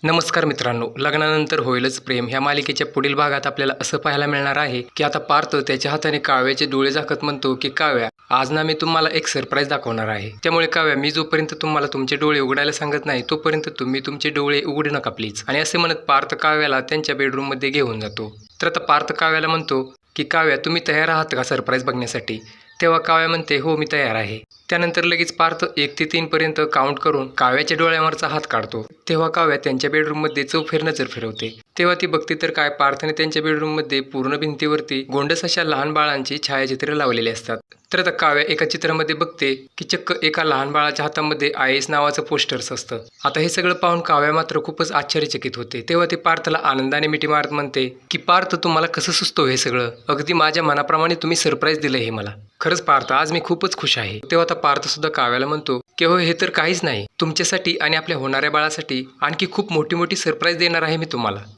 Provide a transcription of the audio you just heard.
नमस्कार मित्रांनो, लग्नानंतर होईलच प्रेम ह्या मालिकेच्या पुढील भागात आपल्याला असं पाहायला मिळणार आहे की आता पार्थ त्याच्या हाताने काव्याचे डोळे झाकत म्हणतो की काव्या, आज ना मी तुम्हाला एक सरप्राईज दाखवणार आहे. त्यामुळे काव्या, मी जोपर्यंत तुम्हाला तुमचे डोळे उघडायला सांगत नाही तोपर्यंत तुम्ही तुमचे डोळे उघडू नका प्लीज. आणि असे म्हणत पार्थ काव्याला त्यांच्या बेडरूम मध्ये घेऊन जातो. तर आता पार्थ काव्याला म्हणतो की काव्या, तुम्ही तयार आहात का सरप्राईज बघण्यासाठी? तेव्हा काव्या म्हणते, हो मी तयार आहे. त्यानंतर लगेच पार्थ 1 ते 3 पर्यंत काउंट करून काव्याच्या डोळ्यावरचा हात काढतो. तेव्हा काव्या त्यांच्या बेडरूममध्ये चौफेर नजर फिरवते. तेव्हा ती बघते तर काय, पार्थने त्यांच्या बेडरूममध्ये पूर्ण भिंतीवरती गोंडस अशा लहान बाळांची छायाचित्रे लावलेली असतात. तर आता काव्या एका चित्रामध्ये बघते की चक्क एका लहान बाळाच्या हातामध्ये IAS नावाचं पोस्टर्स असतं. आता हे सगळं पाहून काव्या मात्र खूपच आश्चर्यचकित होते. तेव्हा ती पार्थला आनंदाने मिठी मारत म्हणते की पार्थ, तुम्हाला कसं सुचतो हे सगळं? अगदी माझ्या मनाप्रमाणे तुम्ही सरप्राईज दिलं हे मला. खरंच पार्थ, आज मी खूपच खुश आहे. तेव्हा आता पार्थ सुद्धा काव्याला म्हणतो की हो, हे तर काहीच नाही, तुमच्यासाठी आणि आपल्या होणाऱ्या बाळासाठी आणखी खूप मोठी मोठी सरप्राईज देणार आहे मी तुम्हाला.